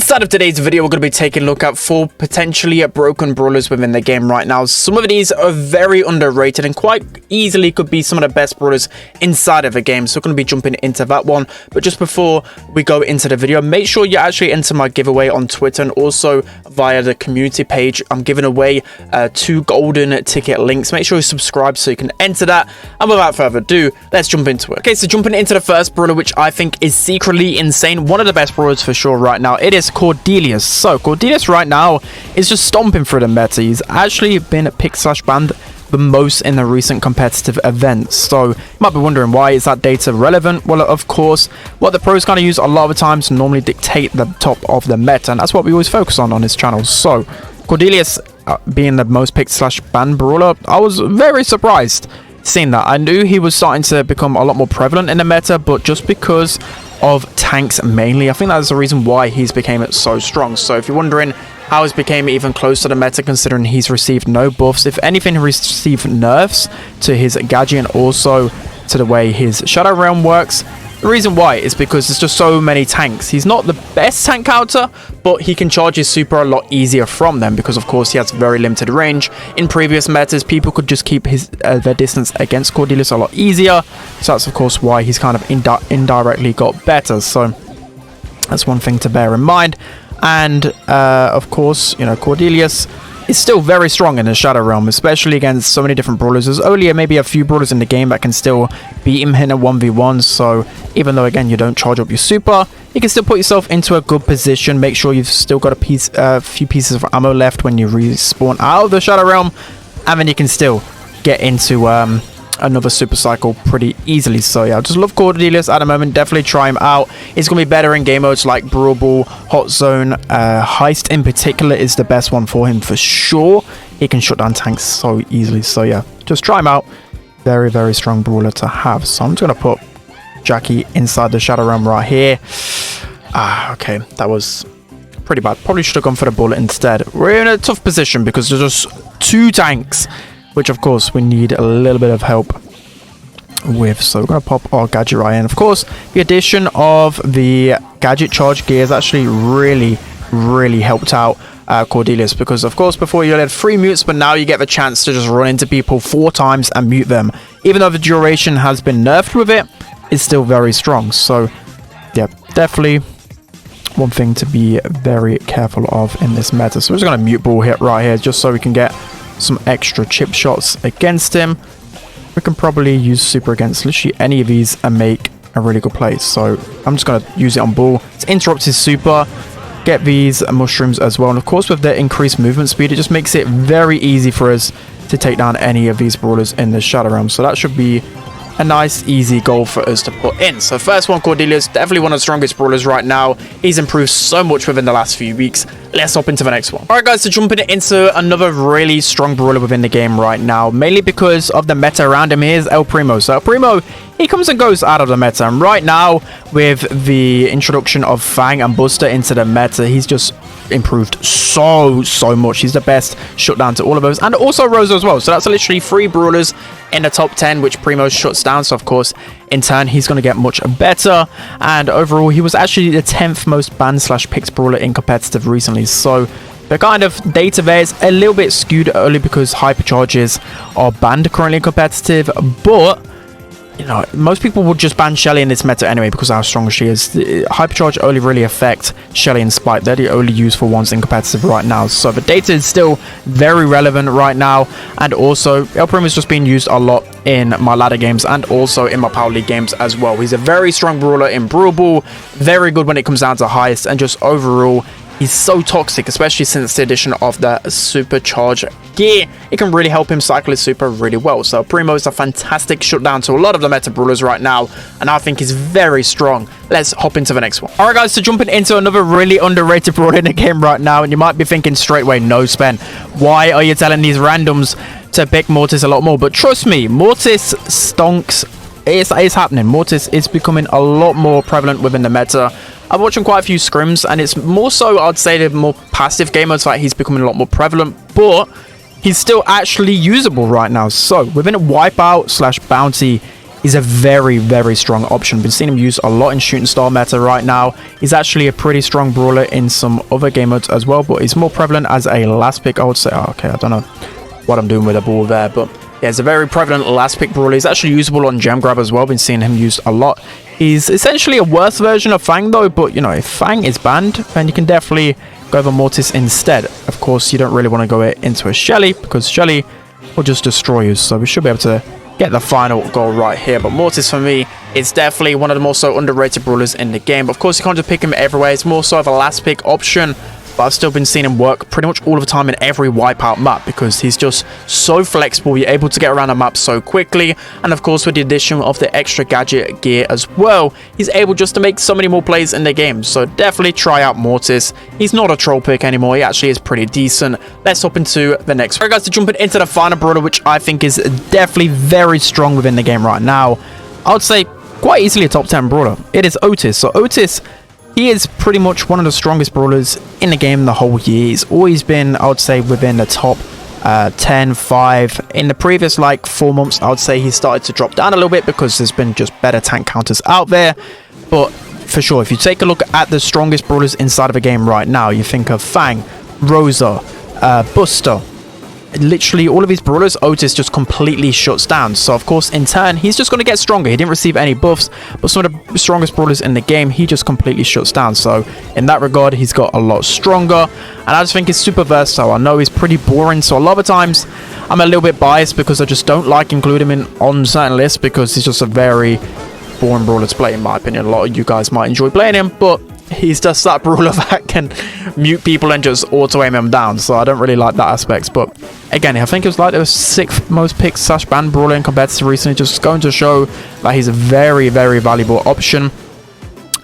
Inside of today's video, we're going to be taking a look at 4 potentially broken brawlers within the game right now. Some of these are very underrated and quite easily could be some of the best brawlers inside of a game. So we're going to be jumping into that one. But just before we go into the video, make sure you actually enter my giveaway on Twitter and also via the community page. I'm giving away 2 golden ticket links. Make sure you subscribe so you can enter that. And without further ado, let's jump into it. Okay, so jumping into the first brawler, which I think is secretly insane. One of the best brawlers for sure right now. It is Cordelius. So Cordelius right now is just stomping through the meta. He's actually been pick/banned the most in the recent competitive events. So you might be wondering, why is that data relevant? Well, of course, what the pros kind of use a lot of times to normally dictate the top of the meta, and that's what we always focus on this channel. So Cordelius being the most pick/banned brawler, I was very surprised seeing that. I knew he was starting to become a lot more prevalent in the meta, but just because of tanks mainly, I think that's the reason why he's became so strong. So if you're wondering how he's became even close to the meta, considering he's received no buffs, if anything, he received nerfs to his gadget and also to the way his Shadow Realm works. The reason why is because there's just so many tanks. He's not the best tank counter, but he can charge his super a lot easier from them because, of course, he has very limited range. In previous metas, people could just keep his their distance against Cordelius a lot easier. So that's, of course, why he's kind of indirectly got better. So that's one thing to bear in mind. And, of course, you know, Cordelius is still very strong in the Shadow Realm, especially against so many different brawlers. There's only maybe a few brawlers in the game that can still beat him in a 1v1. So even though, again, you don't charge up your super, you can still put yourself into a good position. Make sure you've still got a few pieces of ammo left when you respawn out of the Shadow Realm, and then you can still get into another super cycle pretty easily. So yeah, I just love Cordelius at the moment. Definitely try him out. He's gonna be better in game modes like Brawl, Hot Zone, Heist in particular is the best one for him for sure. He can shut down tanks so easily. So yeah, just try him out. Very, very strong brawler to have. So I'm just gonna put Jackie inside the Shadow Realm right here. Okay, that was pretty bad. Probably should have gone for the bullet instead. We're in a tough position because there's just 2 tanks, which of course we need a little bit of help with. So we're going to pop our gadget right in. Of course, the addition of the gadget charge gears actually really helped out Cordelius, because of course before you had 3 mutes, but now you get the chance to just run into people 4 times and mute them. Even though the duration has been nerfed with it, it's still very strong. So yeah, definitely one thing to be very careful of in this meta. So we're just going to mute Brawl hit right here just so we can get some extra chip shots against him. We can probably use super against literally any of these and make a really good play. So I'm just going to use it on Brawl to interrupt his super, get these mushrooms as well. And of course, with the increased movement speed, it just makes it very easy for us to take down any of these brawlers in the Shadow Realm. So that should be a nice easy goal for us to put in. So first one, Cordelius, definitely one of the strongest brawlers right now. He's improved so much within the last few weeks. Let's hop into the next one. Alright guys, so jumping into another really strong brawler within the game right now, mainly because of the meta around him. Here's Primo. So Primo, he comes and goes out of the meta, and right now with the introduction of Fang and Buster into the meta, he's just improved so much. He's the best shutdown to all of those, and also Rosa as well. So that's literally 3 brawlers in the top 10 which Primo shuts down. So of course in turn he's going to get much better, and overall he was actually the 10th most banned/picked brawler in competitive recently. So the kind of data there is a little bit skewed only because hypercharges are banned currently in competitive, but you know, most people would just ban Shelly in this meta anyway because of how strong she is. The hypercharge only really affect Shelly and Spike. They're the only useful ones in competitive right now. So the data is still very relevant right now. And also, Primo is just being used a lot in my ladder games and also in my Power League games as well. He's a very strong brawler in Brawl, very good when it comes down to Heist, and just overall, he's so toxic, especially since the addition of the supercharge gear. It can really help him cycle his super really well. So Primo is a fantastic shutdown to a lot of the meta brawlers right now, and I think he's very strong. Let's hop into the next one. Alright guys, so jumping into another really underrated brawler in the game right now, and you might be thinking straight away, no Spen, why are you telling these randoms to pick Mortis a lot more? But trust me, Mortis stonks. It's happening. Mortis is becoming a lot more prevalent within the meta. I'm watching quite a few scrims, and it's more so, I'd say, the more passive game modes, like he's becoming a lot more prevalent, but he's still actually usable right now. So within a wipeout/bounty, He's a very, very strong option. Been seeing him used a lot in shooting star meta right now. He's actually a pretty strong brawler in some other game modes as well, but he's more prevalent as a last pick, I would say. Oh, okay, I don't know what I'm doing with the ball there, but yeah, it's a very prevalent last pick brawler. He's actually usable on gem grab as well. Been seeing him used a lot. He's essentially a worse version of Fang though, but you know, if Fang is banned, then you can definitely go over Mortis instead. Of course, you don't really want to go into a Shelly because Shelly will just destroy you, so we should be able to get the final goal right here. But Mortis for me is definitely one of the more so underrated brawlers in the game. But of course, you can't just pick him everywhere. It's more so of a last pick option, but I've still been seeing him work pretty much all of the time in every wipeout map because he's just so flexible. You're able to get around the map so quickly, and of course with the addition of the extra gadget gear as well, he's able just to make so many more plays in the game. So definitely try out Mortis. He's not a troll pick anymore. He actually is pretty decent. Let's hop into the next. Alright guys, to jump into the final brawler, which I think is definitely very strong within the game right now. I would say quite easily a top 10 brawler. It is Otis. So Otis, he is pretty much one of the strongest brawlers in the game the whole year. He's always been, I would say, within the top 10, 5. In the previous, like, 4 months, I would say he started to drop down a little bit because there's been just better tank counters out there. But for sure, if you take a look at the strongest brawlers inside of a game right now, you think of Fang, Rosa, Buster. Literally all of his brawlers, Otis just completely shuts down. So of course in turn he's just going to get stronger. He didn't receive any buffs, but some of the strongest brawlers in the game he just completely shuts down. So in that regard he's got a lot stronger, and I just think he's super versatile. I know he's pretty boring, so a lot of times I'm a little bit biased because I just don't like including him on certain lists because he's just a very boring brawler to play in my opinion. A lot of you guys might enjoy playing him, but he's just that brawler that can mute people and just auto aim them down, so I don't really like that aspect. But again, I think it was like the 6th most picked / banned brawler in competitive recently, just going to show that he's a very, very valuable option.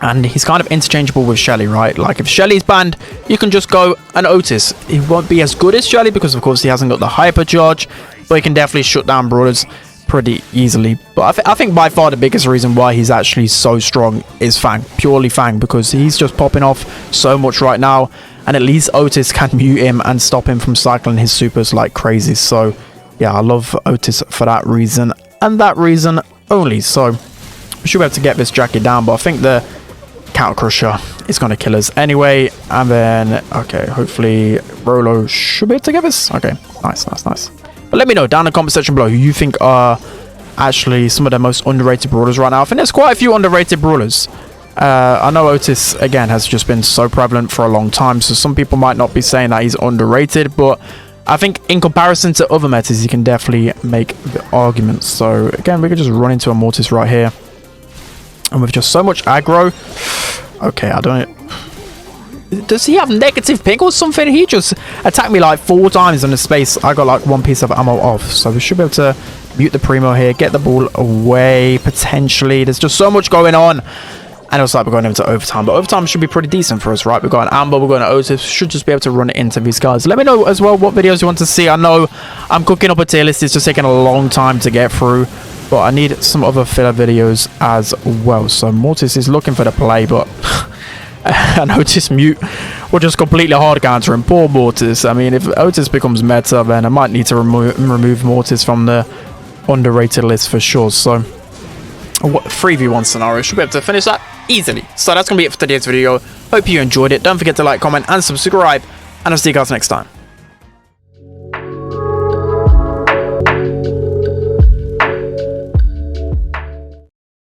And he's kind of interchangeable with Shelly, right? Like if Shelly's banned, you can just go an Otis. He won't be as good as Shelly because of course he hasn't got the hyper charge, but he can definitely shut down brawlers pretty easily. But I think by far the biggest reason why he's actually so strong is Fang, purely Fang, because he's just popping off so much right now, and at least Otis can mute him and stop him from cycling his supers like crazy. So yeah, I love Otis for that reason and that reason only. So we should be able to get this jacket down, but I think the Counter Crusher is going to kill us anyway. And then okay, hopefully Rolo should be able to get this. Okay, nice. But let me know down in the comment section below who you think are actually some of the most underrated brawlers right now. I think there's quite a few underrated brawlers. I know Otis, again, has just been so prevalent for a long time, so some people might not be saying that he's underrated, but I think in comparison to other metas, you can definitely make the argument. So, again, we could just run into a Mortis right here. And with just so much aggro... Okay, I don't... Does he have negative ping or something? He just attacked me like 4 times in the space. I got like 1 piece of ammo off. So we should be able to mute the Primo here, get the ball away potentially. There's just so much going on. And it looks like we're going into overtime. But overtime should be pretty decent for us, right? We've got an Amber, we're going to Otis. Should just be able to run it into these guys. Let me know as well what videos you want to see. I know I'm cooking up a tier list. It's just taking a long time to get through. But I need some other filler videos as well. So Mortis is looking for the play, but... and Otis mute will just completely hard counter him. Poor Mortis. I mean, if Otis becomes meta, then I might need to remove Mortis from the underrated list for sure. So, 3v1 scenario. Should be able to finish that easily. So that's going to be it for today's video. Hope you enjoyed it. Don't forget to like, comment, and subscribe. And I'll see you guys next time.